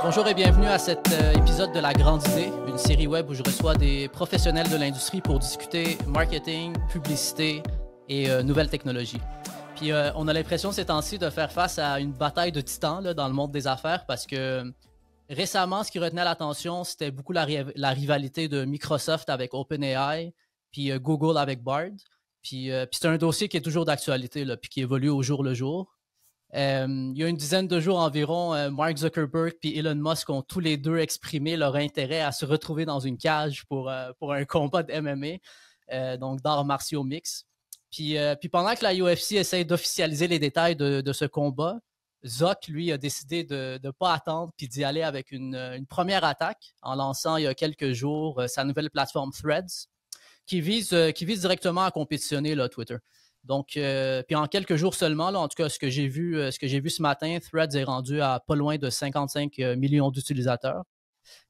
Bonjour et bienvenue à cet épisode de La Grande Idée, une série web où je reçois des professionnels de l'industrie pour discuter marketing, publicité et nouvelles technologies. Puis on a l'impression ces temps-ci de faire face à une bataille de titans là, dans le monde des affaires parce que récemment, ce qui retenait l'attention, c'était beaucoup la rivalité de Microsoft avec OpenAI, puis Google avec Bard. Puis c'est un dossier qui est toujours d'actualité, là, puis qui évolue au jour le jour. Il y a une dizaine de jours environ, Mark Zuckerberg et Elon Musk ont tous les deux exprimé leur intérêt à se retrouver dans une cage pour un combat de MMA, donc d'arts martiaux mix. Puis pendant que la UFC essaie d'officialiser les détails de ce combat, Zuck, lui, a décidé de ne pas attendre puis d'y aller avec une première attaque en lançant il y a quelques jours sa nouvelle plateforme Threads qui vise directement à compétitionner là, Twitter. Donc, puis en quelques jours seulement, là, en tout cas, ce que j'ai vu ce matin, Threads est rendu à pas loin de 55 millions d'utilisateurs.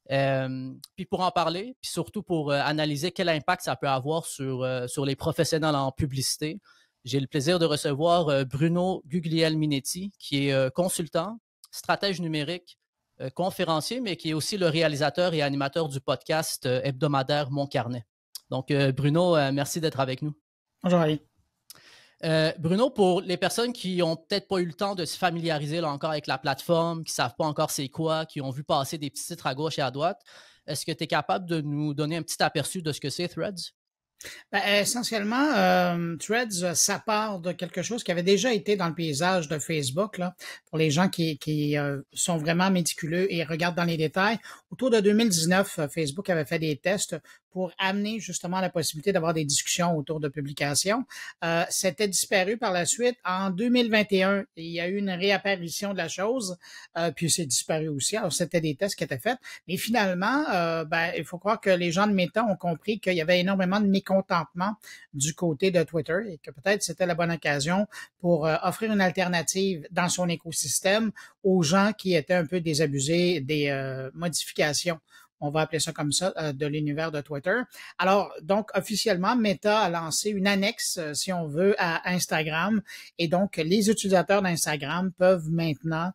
Puis pour en parler, puis surtout pour analyser quel impact ça peut avoir sur les professionnels en publicité, j'ai le plaisir de recevoir Bruno Guglielminetti, qui est consultant, stratège numérique, conférencier, mais qui est aussi le réalisateur et animateur du podcast hebdomadaire Mon Carnet. Donc, Bruno, merci d'être avec nous. Bonjour Ali. Bruno, pour les personnes qui n'ont peut-être pas eu le temps de se familiariser là, encore avec la plateforme, qui ne savent pas encore c'est quoi, qui ont vu passer des petits titres à gauche et à droite, est-ce que tu es capable de nous donner un petit aperçu de ce que c'est Threads? Essentiellement, Threads, ça part de quelque chose qui avait déjà été dans le paysage de Facebook, là, pour les gens qui sont vraiment méticuleux et regardent dans les détails. Autour de 2019, Facebook avait fait des tests pour amener justement la possibilité d'avoir des discussions autour de publications. C'était disparu par la suite. En 2021, il y a eu une réapparition de la chose, puis c'est disparu aussi. Alors, c'était des tests qui étaient faits. Mais finalement, il faut croire que les gens de Meta ont compris qu'il y avait énormément de mécontentement du côté de Twitter et que peut-être c'était la bonne occasion pour offrir une alternative dans son écosystème aux gens qui étaient un peu désabusés des modifications, on va appeler ça comme ça, de l'univers de Twitter. Alors, donc, officiellement, Meta a lancé une annexe, si on veut, à Instagram. Et donc, les utilisateurs d'Instagram peuvent maintenant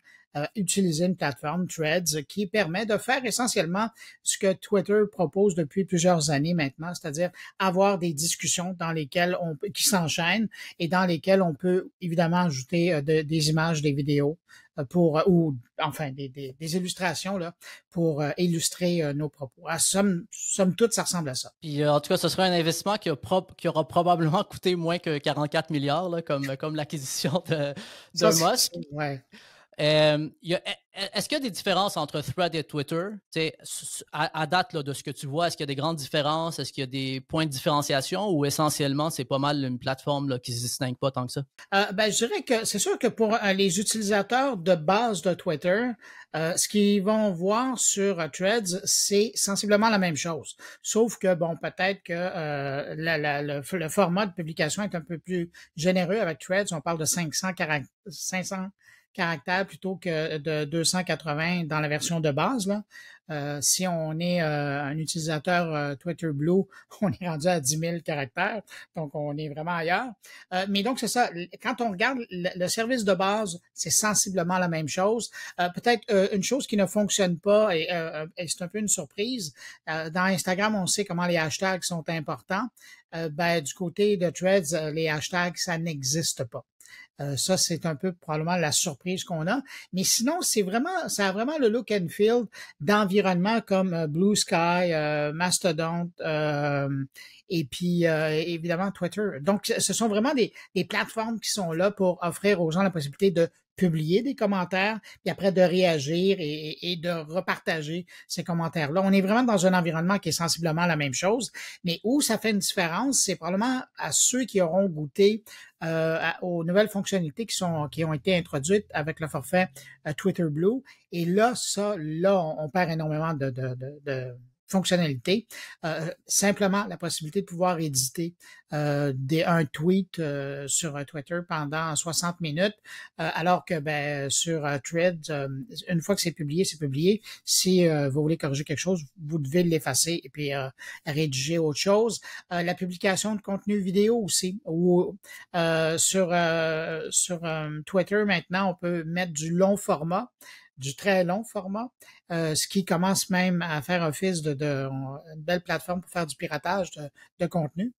utiliser une plateforme Threads qui permet de faire essentiellement ce que Twitter propose depuis plusieurs années maintenant, c'est-à-dire avoir des discussions dans lesquelles qui s'enchaînent et dans lesquelles on peut évidemment ajouter des images, des vidéos ou enfin des illustrations là pour illustrer nos propos. Somme toute, ça ressemble à ça. Puis en tout cas, ce sera un investissement qui aura probablement coûté moins que 44 milliards, là, comme l'acquisition de Musk. Ouais. Est-ce qu'il y a des différences entre Thread et Twitter? À date là, de ce que tu vois, est-ce qu'il y a des grandes différences? Est-ce qu'il y a des points de différenciation ou essentiellement, c'est pas mal une plateforme là, qui ne se distingue pas tant que ça? Je dirais que c'est sûr que pour les utilisateurs de base de Twitter, ce qu'ils vont voir sur Threads, c'est sensiblement la même chose. Sauf que, bon, peut-être que le format de publication est un peu plus généreux avec Threads. On parle de 500 caractères plutôt que de 280 dans la version de base, là. Si on est un utilisateur Twitter Blue, on est rendu à 10 000 caractères, donc on est vraiment ailleurs. Mais donc, c'est ça. Quand on regarde le service de base, c'est sensiblement la même chose. Peut-être une chose qui ne fonctionne pas, et c'est un peu une surprise, dans Instagram, on sait comment les hashtags sont importants. Du côté de Threads, les hashtags, ça n'existe pas. Ça, c'est un peu probablement la surprise qu'on a. Mais sinon, ça a vraiment le look and feel d'environnement comme Blue Sky, Mastodon, et puis évidemment Twitter. Donc, ce sont vraiment des plateformes qui sont là pour offrir aux gens la possibilité de publier des commentaires, puis après de réagir et de repartager ces commentaires-là. On est vraiment dans un environnement qui est sensiblement la même chose, mais où ça fait une différence, c'est probablement à ceux qui auront goûté aux nouvelles fonctionnalités qui ont été introduites avec le forfait Twitter Blue. Et là, on perd énormément de fonctionnalités. Simplement la possibilité de pouvoir éditer un tweet sur Twitter pendant 60 minutes, alors que sur Threads, une fois que c'est publié, c'est publié. Si vous voulez corriger quelque chose, vous devez l'effacer et puis rédiger autre chose. La publication de contenu vidéo aussi, ou sur Twitter maintenant, on peut mettre du long format. du très long format, ce qui commence même à faire office une belle plateforme pour faire du piratage de contenu.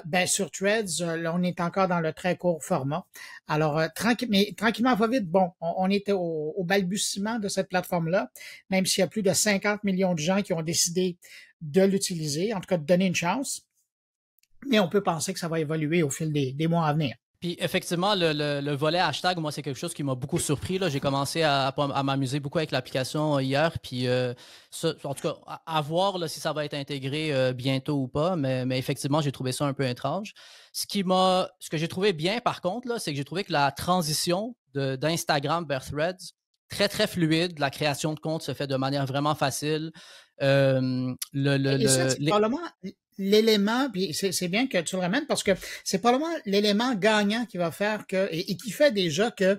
Ben, sur Threads, là, on est encore dans le très court format. Alors, mais tranquillement, pas vite, bon, on était au balbutiement de cette plateforme-là, même s'il y a plus de 50 millions de gens qui ont décidé de l'utiliser, en tout cas de donner une chance. Mais on peut penser que ça va évoluer au fil des mois à venir. Puis effectivement, le volet hashtag, moi, c'est quelque chose qui m'a beaucoup surpris. Là. J'ai commencé à m'amuser beaucoup avec l'application hier. Puis ça, en tout cas, à voir là, si ça va être intégré bientôt ou pas. Mais effectivement, j'ai trouvé ça un peu étrange. Ce que j'ai trouvé bien, par contre, là, c'est que j'ai trouvé que la transition d'Instagram vers Threads, très, très fluide. La création de compte se fait de manière vraiment facile. Et ça, c'est probablement l'élément, puis c'est bien que tu le ramènes parce que c'est probablement l'élément gagnant qui va faire et qui fait déjà que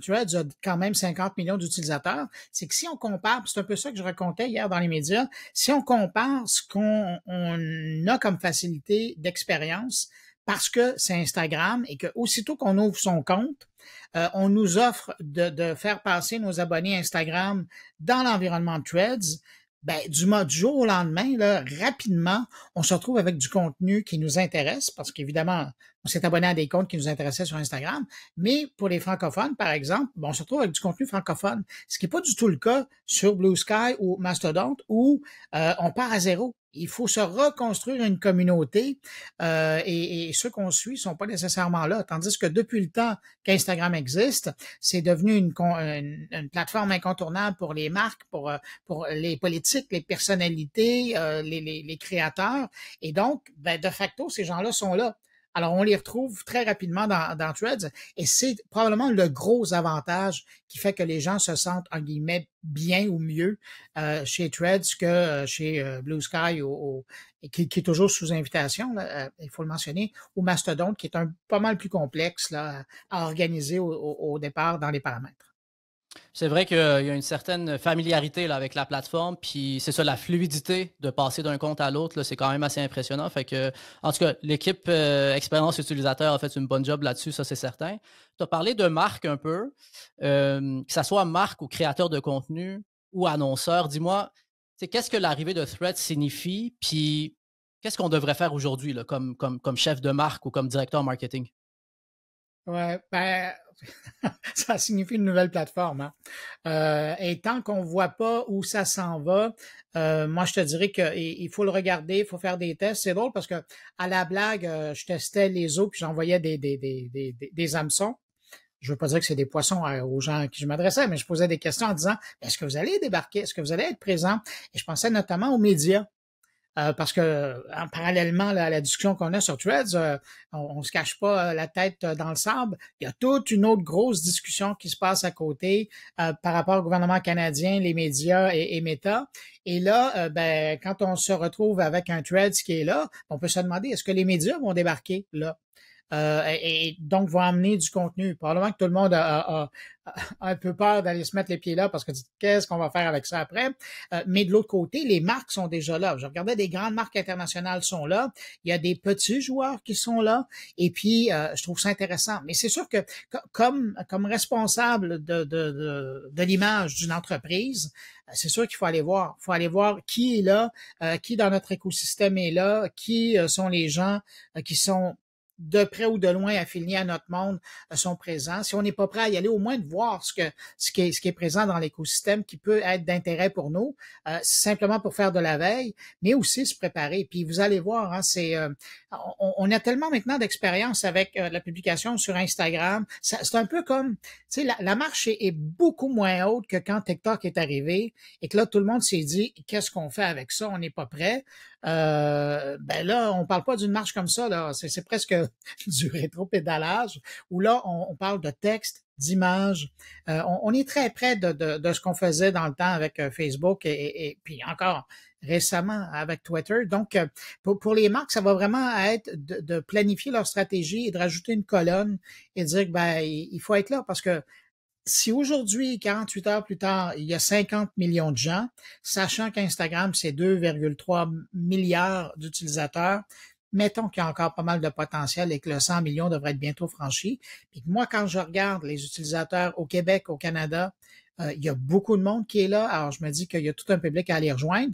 tu vois, tu as quand même 50 millions d'utilisateurs. C'est que si on compare, c'est un peu ça que je racontais hier dans les médias, si on compare ce qu'on a comme facilité d'expérience, parce que c'est Instagram et que aussitôt qu'on ouvre son compte, on nous offre de faire passer nos abonnés Instagram dans l'environnement de Threads. Ben, du jour au lendemain, là, rapidement, on se retrouve avec du contenu qui nous intéresse, parce qu'évidemment, on s'est abonné à des comptes qui nous intéressaient sur Instagram, mais pour les francophones, par exemple, on se retrouve avec du contenu francophone, ce qui n'est pas du tout le cas sur Blue Sky ou Mastodon, où on part à zéro. Il faut se reconstruire une communauté et ceux qu'on suit sont pas nécessairement là. Tandis que depuis le temps qu'Instagram existe, c'est devenu une plateforme incontournable pour les marques, pour les politiques, les personnalités, les créateurs. Et donc, ben, de facto, ces gens-là sont là. Alors, on les retrouve très rapidement dans Threads et c'est probablement le gros avantage qui fait que les gens se sentent, en guillemets, bien ou mieux chez Threads que chez Blue Sky qui est toujours sous invitation, là, il faut le mentionner, ou Mastodon, qui est pas mal plus complexe là, à organiser au départ dans les paramètres. C'est vrai qu'il y a une certaine familiarité là, avec la plateforme, puis c'est ça, la fluidité de passer d'un compte à l'autre, là, c'est quand même assez impressionnant. Fait que, en tout cas, l'équipe expérience utilisateur a fait une bonne job là-dessus, ça c'est certain. Tu as parlé de marque un peu, que ça soit marque ou créateur de contenu ou annonceur. Dis-moi, qu'est-ce que l'arrivée de Threads signifie, puis qu'est-ce qu'on devrait faire aujourd'hui là, comme chef de marque ou comme directeur marketing? Ouais, ben, ça signifie une nouvelle plateforme. Hein? Et tant qu'on voit pas où ça s'en va, moi je te dirais qu'il faut le regarder, il faut faire des tests. C'est drôle parce que à la blague, je testais les eaux puis j'envoyais des hameçons. Je veux pas dire que c'est des poissons aux gens à qui je m'adressais, mais je posais des questions en disant est-ce que vous allez débarquer, est-ce que vous allez être présent? Et je pensais notamment aux médias. Parce que parallèlement là, à la discussion qu'on a sur Threads, on se cache pas la tête dans le sable. Il y a toute une autre grosse discussion qui se passe à côté par rapport au gouvernement canadien, les médias et Meta. Et là, ben, quand on se retrouve avec un Threads qui est là, on peut se demander est-ce que les médias vont débarquer là? Et donc vont amener du contenu. Probablement que tout le monde a un peu peur d'aller se mettre les pieds là parce que qu'est-ce qu'on va faire avec ça après? Mais de l'autre côté, les marques sont déjà là. Je regardais des grandes marques internationales sont là. Il y a des petits joueurs qui sont là. Et puis, je trouve ça intéressant. Mais c'est sûr que comme responsable de l'image d'une entreprise, c'est sûr qu'il faut aller voir. Il faut aller voir qui est là, qui dans notre écosystème est là, qui sont les gens qui sont de près ou de loin affiliés à notre monde sont présents. Si on n'est pas prêt à y aller, au moins de voir ce qui est présent dans l'écosystème qui peut être d'intérêt pour nous, simplement pour faire de la veille, mais aussi se préparer. Puis vous allez voir, hein, on a tellement maintenant d'expérience avec la publication sur Instagram. C'est un peu comme, tu sais, la marche est beaucoup moins haute que quand TikTok est arrivé et que là tout le monde s'est dit qu'est-ce qu'on fait avec ça, on n'est pas prêt. Ben là, on parle pas d'une marche comme ça, là. C'est presque du rétro-pédalage, où là, on parle de texte, d'images. On est très près de ce qu'on faisait dans le temps avec Facebook et puis encore récemment avec Twitter. Donc, pour les marques, ça va vraiment être de planifier leur stratégie et de rajouter une colonne et de dire que ben, il faut être là parce que si aujourd'hui, 48 heures plus tard, il y a 50 millions de gens, sachant qu'Instagram, c'est 2,3 milliards d'utilisateurs, mettons qu'il y a encore pas mal de potentiel et que le 100 millions devrait être bientôt franchi. Puis moi, quand je regarde les utilisateurs au Québec, au Canada, Il y a beaucoup de monde qui est là. Alors, je me dis qu'il y a tout un public à aller rejoindre.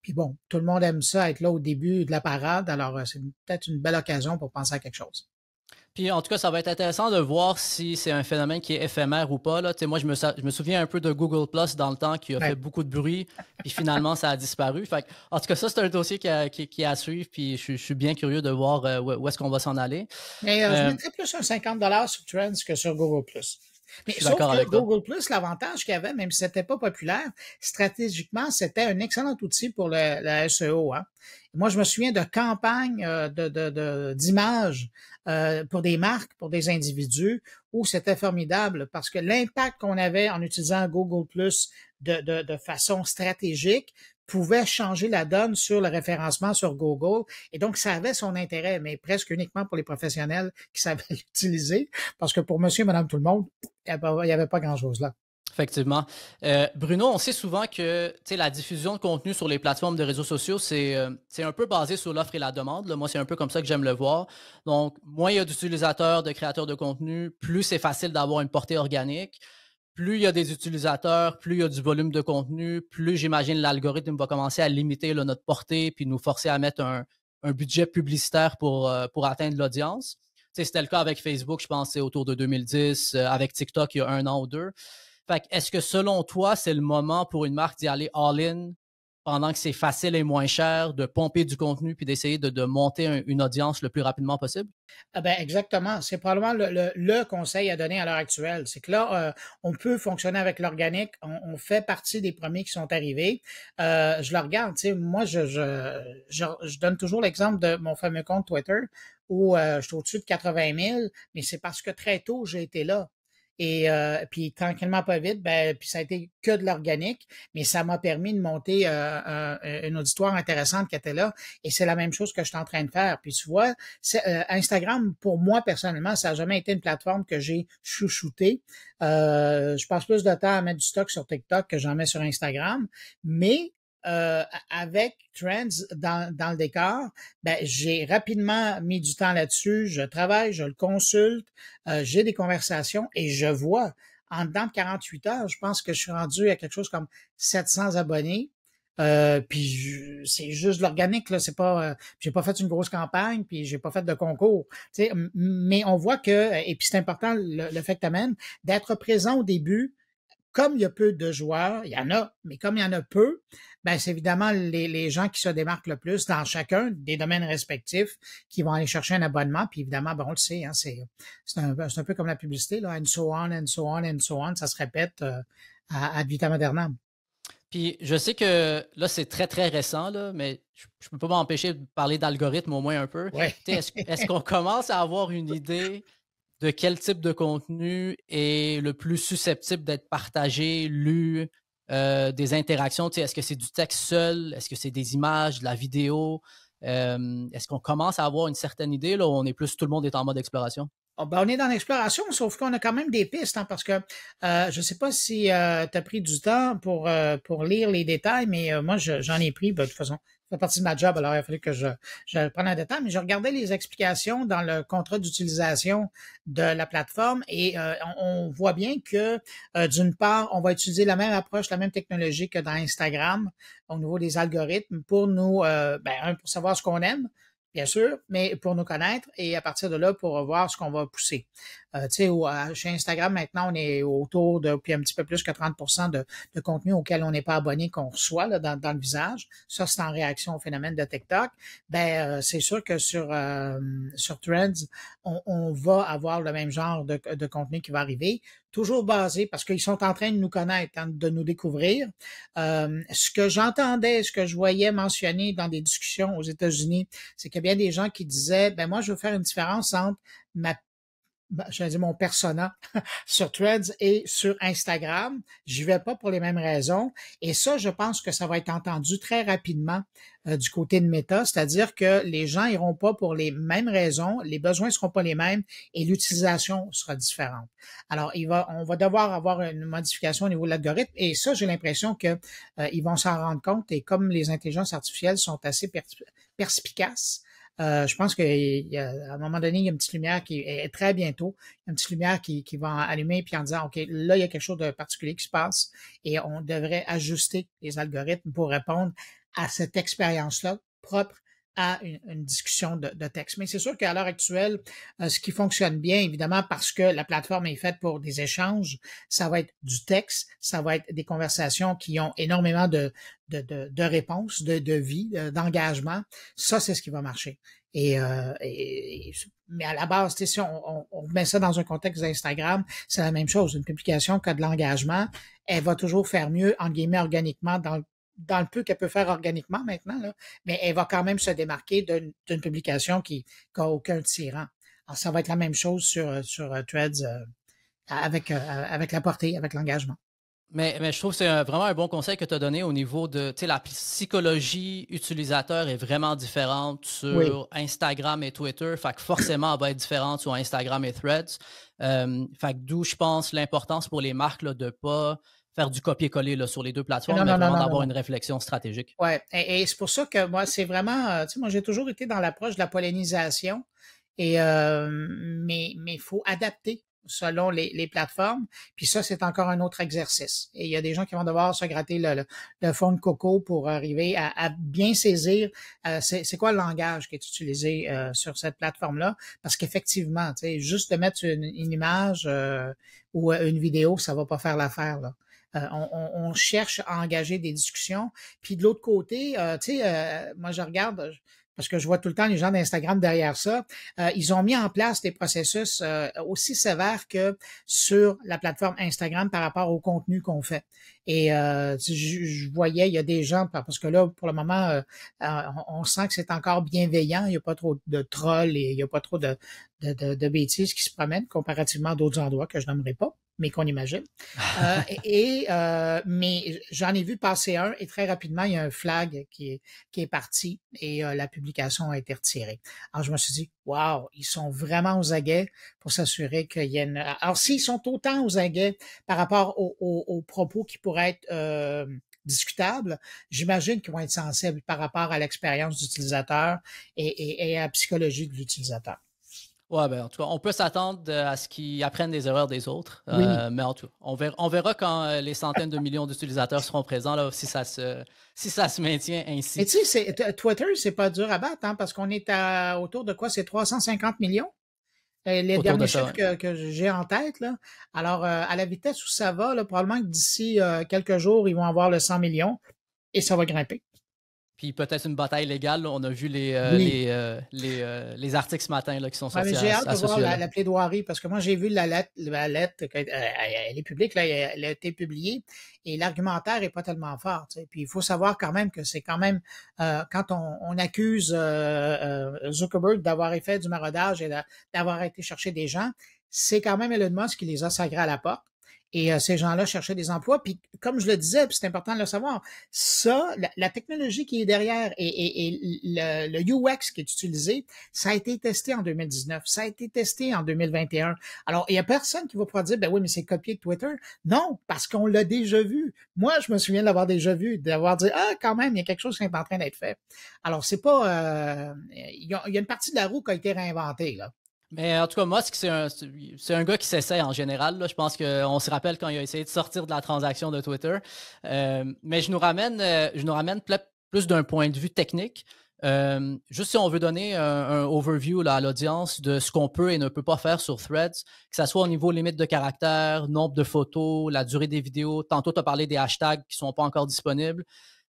Puis bon, tout le monde aime ça, être là au début de la parade. Alors, c'est peut-être une belle occasion pour penser à quelque chose. Puis en tout cas, ça va être intéressant de voir si c'est un phénomène qui est éphémère ou pas. Là. Tu sais, moi, je me souviens un peu de Google Plus dans le temps qui a fait Ouais. beaucoup de bruit, puis finalement, ça a disparu. Fait en tout cas, ça, c'est un dossier qui est à suivre, puis je suis bien curieux de voir où est-ce qu'on va s'en aller. Mais je Euh, mettrais plus un 50 $ sur Trends que sur Google+. je Mais suis sauf d'accord que avec toi. Google+, l'avantage qu'il y avait, même si c'était pas populaire, stratégiquement, c'était un excellent outil pour le SEO. Hein. Moi, je me souviens de campagnes d'images pour des marques, pour des individus, où c'était formidable parce que l'impact qu'on avait en utilisant Google+, de façon stratégique, pouvait changer la donne sur le référencement sur Google. Et donc, ça avait son intérêt, mais presque uniquement pour les professionnels qui savaient l'utiliser, parce que pour monsieur et madame tout le monde, il n'y avait pas grand-chose là. Effectivement. Bruno, on sait souvent que la diffusion de contenu sur les plateformes de réseaux sociaux, c'est un peu basé sur l'offre et la demande. Là. Moi, c'est un peu comme ça que j'aime le voir. Donc, moins il y a d'utilisateurs, de créateurs de contenu, plus c'est facile d'avoir une portée organique. Plus il y a des utilisateurs, plus il y a du volume de contenu, plus j'imagine l'algorithme va commencer à limiter là, notre portée puis nous forcer à mettre un budget publicitaire pour atteindre l'audience. C'était le cas avec Facebook, je pense, c'est autour de 2010, avec TikTok il y a 1 an ou 2. Fait que, est-ce que selon toi, c'est le moment pour une marque d'y aller all-in pendant que c'est facile et moins cher de pomper du contenu puis d'essayer de monter une audience le plus rapidement possible? Ah ben exactement. C'est probablement le conseil à donner à l'heure actuelle. C'est que là, on peut fonctionner avec l'organique. On fait partie des premiers qui sont arrivés. Je le regarde, tu sais, moi, je donne toujours l'exemple de mon fameux compte Twitter où je suis au-dessus de 80 000, mais c'est parce que très tôt, j'ai été là. Et puis tranquillement pas vite, ben puis ça a été que de l'organique, mais ça m'a permis de monter une auditoire intéressante qui était là. Et c'est la même chose que je suis en train de faire. Puis tu vois, Instagram pour moi personnellement, ça n'a jamais été une plateforme que j'ai chouchouté. Je passe plus de temps à mettre du stock sur TikTok que j'en mets sur Instagram, mais avec Trends dans le décor, ben, j'ai rapidement mis du temps là-dessus. Je travaille, je le consulte, j'ai des conversations et je vois en dedans de 48 heures, je pense que je suis rendu à quelque chose comme 700 abonnés. Puis c'est juste de l'organique là, c'est pas, j'ai pas fait une grosse campagne, puis j'ai pas fait de concours. Tu sais, mais on voit que, et puis c'est important le fait que t'amènes, d'être présent au début, comme il y a peu de joueurs, il y en a, mais comme il y en a peu, ben c'est évidemment les gens qui se démarquent le plus dans chacun des domaines respectifs qui vont aller chercher un abonnement. Puis évidemment, ben on le sait, hein, c'est un peu comme la publicité, là, and so on, and so on, and so on, ça se répète ad vitam aeternam. Puis je sais que là, c'est très, très récent, là, mais je peux pas m'empêcher de parler d'algorithme au moins un peu. Ouais. Est-ce qu'on commence à avoir une idée de quel type de contenu est le plus susceptible d'être partagé, lu, des interactions? Est-ce que c'est du texte seul? Est-ce que c'est des images, de la vidéo? Est-ce qu'on commence à avoir une certaine idée là, où on est plus, tout le monde est en mode exploration? Oh, ben, on est dans l'exploration, sauf qu'on a quand même des pistes, hein, parce que je ne sais pas si tu as pris du temps pour lire les détails, mais moi, j'en ai pris. Ben, de toute façon, ça fait partie de ma job, alors il a fallu que je prenne un détail, mais je regardais les explications dans le contrat d'utilisation de la plateforme et on voit bien que, d'une part, on va utiliser la même approche, la même technologie que dans Instagram au niveau des algorithmes pour nous, pour savoir ce qu'on aime, bien sûr, mais pour nous connaître et à partir de là, pour voir ce qu'on va pousser. Tu sais, chez Instagram, maintenant, on est autour de, puis un petit peu plus que 30% de contenu auquel on n'est pas abonné qu'on reçoit là, dans le visage. Ça, c'est en réaction au phénomène de TikTok. Ben, c'est sûr que sur Threads, on va avoir le même genre de contenu qui va arriver, toujours basé, parce qu'ils sont en train de nous connaître, hein, de nous découvrir. Ce que j'entendais, ce que je voyais mentionner dans des discussions aux États-Unis, c'est qu'il y a bien des gens qui disaient, ben moi, je veux faire une différence entre je vais dire mon persona sur Threads et sur Instagram. J'y vais pas pour les mêmes raisons. Et ça, je pense que ça va être entendu très rapidement du côté de Meta, c'est-à-dire que les gens iront pas pour les mêmes raisons, les besoins seront pas les mêmes et l'utilisation sera différente. Alors, on va devoir avoir une modification au niveau de l'algorithme et ça, j'ai l'impression que ils vont s'en rendre compte et comme les intelligences artificielles sont assez perspicaces, Je pense qu'à un moment donné, il y a une petite lumière qui est très bientôt, une petite lumière qui va allumer puis en disant, OK, là, il y a quelque chose de particulier qui se passe et on devrait ajuster les algorithmes pour répondre à cette expérience-là propre à une discussion de texte. Mais c'est sûr qu'à l'heure actuelle, ce qui fonctionne bien, évidemment, parce que la plateforme est faite pour des échanges, ça va être du texte, ça va être des conversations qui ont énormément de réponses, de vie, d'engagement. Ça, c'est ce qui va marcher. Mais à la base, si on met ça dans un contexte d'Instagram, c'est la même chose. Une publication qui a de l'engagement, elle va toujours faire mieux, entre guillemets, organiquement dans le peu qu'elle peut faire organiquement maintenant, là, mais elle va quand même se démarquer d'une publication qui n'a aucun tirant. Alors, ça va être la même chose sur Threads avec la portée, avec l'engagement. Mais je trouve que c'est vraiment un bon conseil que tu as donné au niveau de, tu sais, la psychologie utilisateur est vraiment différente Oui. sur Instagram et Twitter. Fait que forcément, elle va être différente sur Instagram et Threads. Fait que d'où, je pense, l'importance pour les marques là, de ne pas faire du copier-coller là, sur les deux plateformes, Non, mais non, non, vraiment non, d'avoir non. une réflexion stratégique. Ouais. Et c'est pour ça que moi, c'est vraiment, tu sais, moi, j'ai toujours été dans l'approche de la pollinisation mais il faut adapter selon les plateformes. Puis ça, c'est encore un autre exercice. Et il y a des gens qui vont devoir se gratter le fond de coco pour arriver à bien saisir c'est quoi le langage qui est utilisé sur cette plateforme-là. Parce qu'effectivement, tu sais, juste de mettre une image ou une vidéo, ça va pas faire l'affaire, là. On cherche à engager des discussions. Puis de l'autre côté, tu sais, moi je regarde, parce que je vois tout le temps les gens d'Instagram derrière ça, ils ont mis en place des processus aussi sévères que sur la plateforme Instagram par rapport au contenu qu'on fait. Et je voyais, il y a des gens, parce que là, pour le moment, on sent que c'est encore bienveillant, il n'y a pas trop de trolls et il n'y a pas trop de bêtises qui se promènent comparativement à d'autres endroits que je nommerai pas, mais qu'on imagine. Mais j'en ai vu passer un et très rapidement, il y a un flag qui est parti et la publication a été retirée. Alors, je me suis dit, wow, ils sont vraiment aux aguets pour s'assurer qu'il y a une... Alors, s'ils sont autant aux aguets par rapport aux propos qui pourraient être discutables, j'imagine qu'ils vont être sensibles par rapport à l'expérience d'utilisateur et à la psychologie de l'utilisateur. Ouais, ben, en tout cas, on peut s'attendre à ce qu'ils apprennent des erreurs des autres. Oui. Mais en tout cas, on verra quand les centaines de millions d'utilisateurs seront présents, là, si ça se maintient ainsi. Et tu sais, Twitter, c'est pas dur à battre, hein, parce qu'on est autour de quoi? C'est 350 millions? Les Autour de derniers ça, chiffres ouais. que j'ai en tête, là. Alors, à la vitesse où ça va, là, probablement que d'ici quelques jours, ils vont avoir le 100 millions et ça va grimper. Puis peut-être une bataille légale, là. On a vu Oui. les articles ce matin là, qui sont Ouais, mais sortis j'ai hâte à de ce voir sujet-là. la plaidoirie parce que moi, j'ai vu la lettre elle est publique, là, elle a été publiée et l'argumentaire est pas tellement fort. Tu sais. Puis il faut savoir quand même que c'est quand même quand on accuse Zuckerberg d'avoir fait du maraudage et d'avoir été chercher des gens, c'est quand même Elon Musk qui les a sagrés à la porte. Et ces gens-là cherchaient des emplois. Puis, comme je le disais, puis c'est important de le savoir, ça, la technologie qui est derrière et le UX qui est utilisé, ça a été testé en 2019, ça a été testé en 2021. Alors, il y a personne qui va pouvoir dire, ben oui, mais c'est copié de Twitter. Non, parce qu'on l'a déjà vu. Moi, je me souviens de l'avoir déjà vu, d'avoir dit, ah, quand même, il y a quelque chose qui est en train d'être fait. Alors, c'est pas, il y a une partie de la roue qui a été réinventée, là. Mais en tout cas, Musk, c'est un gars qui s'essaie en général. Là. Je pense qu'on se rappelle quand il a essayé de sortir de la transaction de Twitter. Mais je nous ramène plus d'un point de vue technique. Juste si on veut donner un overview là, à l'audience de ce qu'on peut et ne peut pas faire sur Threads, que ce soit au niveau limite de caractères, nombre de photos, la durée des vidéos. Tantôt, tu as parlé des hashtags qui ne sont pas encore disponibles.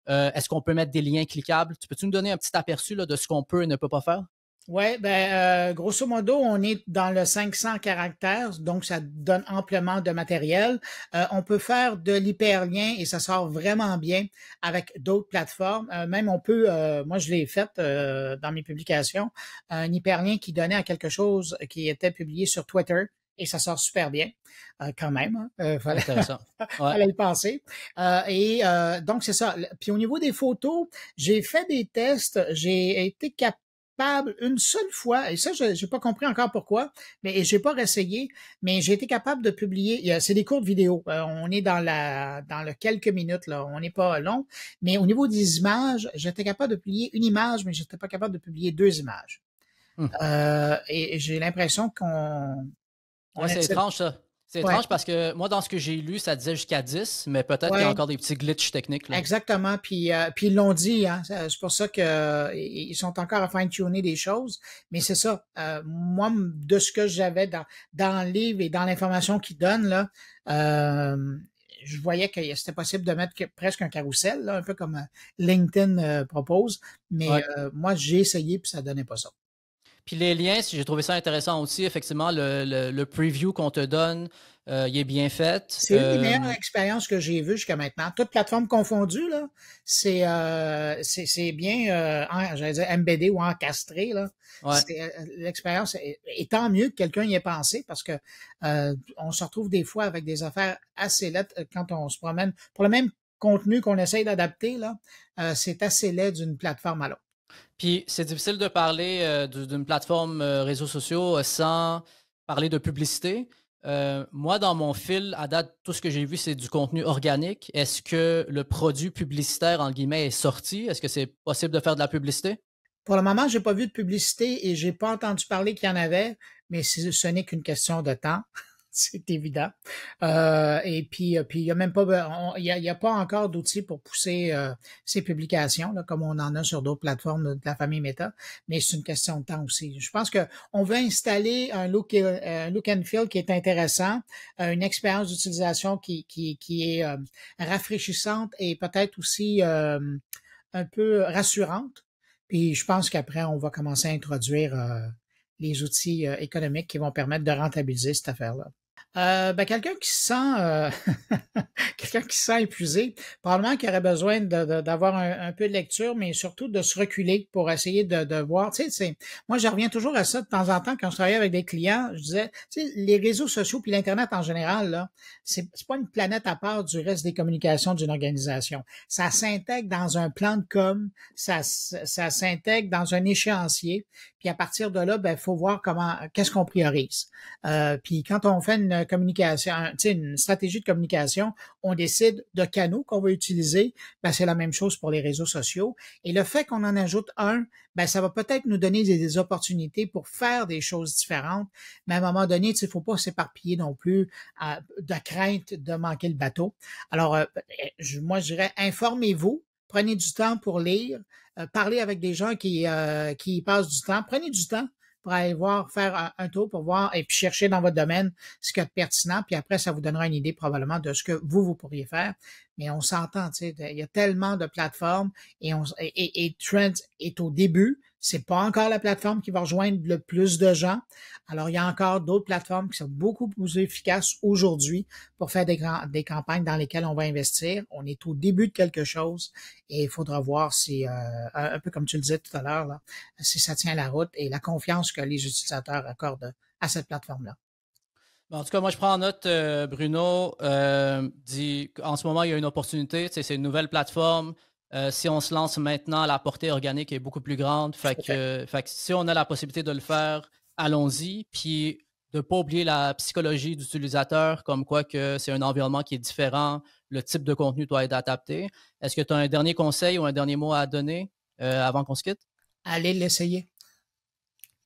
Est-ce qu'on peut mettre des liens cliquables? Peux-tu nous donner un petit aperçu là, de ce qu'on peut et ne peut pas faire? Ouais, ben grosso modo, on est dans le 500 caractères, donc ça donne amplement de matériel. On peut faire de l'hyperlien et ça sort vraiment bien avec d'autres plateformes. Même on peut, moi je l'ai fait dans mes publications, un hyperlien qui donnait à quelque chose qui était publié sur Twitter. Et ça sort super bien, quand même. Hein. Intéressant. Ouais. Fallait y penser. Donc, c'est ça. Puis au niveau des photos, j'ai fait des tests. J'ai été capable capable une seule fois, et ça, je n'ai pas compris encore pourquoi, mais j'ai pas réessayé, mais j'ai été capable de publier, c'est des courtes vidéos, on est dans le quelques minutes, là, on n'est pas long, mais au niveau des images, j'étais capable de publier une image, mais j'étais pas capable de publier deux images. Hmm. Et j'ai l'impression qu'on Ouais, c'est étrange, ça. C'est Ouais, étrange parce que moi, dans ce que j'ai lu, ça disait jusqu'à 10, mais peut-être qu'il y a ouais, encore des petits glitches techniques, là. exactement. Puis ils l'ont dit, hein, c'est pour ça que ils sont encore à fine-tuner des choses. Mais c'est ça. Moi, de ce que j'avais dans le livre et dans l'information qu'ils donnent là, je voyais que c'était possible de mettre presque un carrousel, là, un peu comme LinkedIn propose. Mais Ouais. moi, j'ai essayé puis ça donnait pas ça. Puis les liens, si j'ai trouvé ça intéressant aussi, effectivement, le preview qu'on te donne, il est bien fait. C'est une des meilleures expériences que j'ai vues jusqu'à maintenant. Toutes plateformes confondues, là, c'est bien, j'allais dire embeddé ou encastré, là. Ouais. L'expérience et tant mieux que quelqu'un y ait pensé parce que on se retrouve des fois avec des affaires assez laides quand on se promène. Pour le même contenu qu'on essaye d'adapter, là, c'est assez laid d'une plateforme à l'autre. Puis c'est difficile de parler d'une plateforme réseaux sociaux sans parler de publicité. Moi, dans mon fil, à date, tout ce que j'ai vu, c'est du contenu organique. Est-ce que le produit publicitaire, en guillemets, est sorti? Est-ce que c'est possible de faire de la publicité? Pour le moment, j'ai pas vu de publicité et j'ai pas entendu parler qu'il y en avait, mais ce n'est qu'une question de temps. C'est évident. Et puis il y a même pas, il y a pas encore d'outils pour pousser ces publications, là, comme on en a sur d'autres plateformes de la famille Meta, mais c'est une question de temps aussi. Je pense que on veut installer un look and feel qui est intéressant, une expérience d'utilisation qui est rafraîchissante et peut-être aussi un peu rassurante. Puis je pense qu'après, on va commencer à introduire les outils économiques qui vont permettre de rentabiliser cette affaire-là. Ben, quelqu'un qui se sent quelqu'un qui se sent épuisé, probablement qu'il aurait besoin d'avoir un peu de lecture, mais surtout de se reculer pour essayer de voir. Tu sais, moi, je reviens toujours à ça de temps en temps quand je travaillais avec des clients. Je disais, tu sais, les réseaux sociaux puis l'Internet en général, là, c'est pas une planète à part du reste des communications d'une organisation. Ça s'intègre dans un plan de com, ça s'intègre dans un échéancier. Puis à partir de là, ben, faut voir qu'est-ce qu'on priorise. Puis quand on fait une communication, une stratégie de communication, on décide de canaux qu'on va utiliser. Ben, c'est la même chose pour les réseaux sociaux. Et le fait qu'on en ajoute un, ben, ça va peut-être nous donner des opportunités pour faire des choses différentes. Mais à un moment donné, il ne faut pas s'éparpiller non plus de crainte de manquer le bateau. Alors, moi, je dirais, informez-vous. Prenez du temps pour lire, parlez avec des gens qui y passent du temps. Prenez du temps pour aller voir, faire un tour pour voir et puis chercher dans votre domaine ce qu'il y a de pertinent. Puis après, ça vous donnera une idée probablement de ce que vous pourriez faire. Mais on s'entend, tu sais, il y a tellement de plateformes et Trends est au début. C'est pas encore la plateforme qui va rejoindre le plus de gens. Alors, il y a encore d'autres plateformes qui sont beaucoup plus efficaces aujourd'hui pour faire des campagnes dans lesquelles on va investir. On est au début de quelque chose et il faudra voir si, un peu comme tu le disais tout à l'heure, là, si ça tient la route et la confiance que les utilisateurs accordent à cette plateforme-là. Bon, en tout cas, moi, je prends en note, Bruno, dit qu'en ce moment, il y a une opportunité. Tu sais, c'est une nouvelle plateforme. Si on se lance maintenant, la portée organique est beaucoup plus grande. Fait que si on a la possibilité de le faire, allons-y. Puis de ne pas oublier la psychologie d'utilisateur, comme quoi que c'est un environnement qui est différent, le type de contenu doit être adapté. Est-ce que tu as un dernier conseil ou un dernier mot à donner avant qu'on se quitte? Allez l'essayer.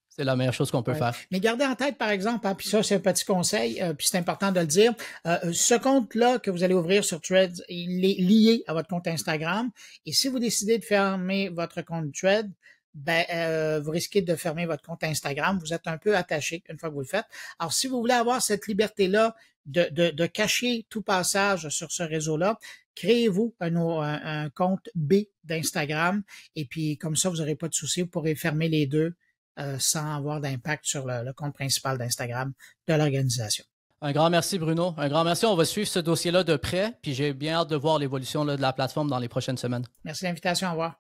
C'est la meilleure chose qu'on peut faire. Mais gardez en tête, par exemple, hein, puis ça, c'est un petit conseil, puis c'est important de le dire, ce compte-là que vous allez ouvrir sur Threads, il est lié à votre compte Instagram. Et si vous décidez de fermer votre compte Threads, ben, vous risquez de fermer votre compte Instagram. Vous êtes un peu attaché une fois que vous le faites. Alors, si vous voulez avoir cette liberté-là de cacher tout passage sur ce réseau-là, créez-vous un compte B d'Instagram. Et puis, comme ça, vous n'aurez pas de souci. Vous pourrez fermer les deux sans avoir d'impact sur le compte principal d'Instagram de l'organisation. Un grand merci, Bruno. Un grand merci. On va suivre ce dossier-là de près. Puis j'ai bien hâte de voir l'évolution de la plateforme dans les prochaines semaines. Merci de l'invitation. Au revoir.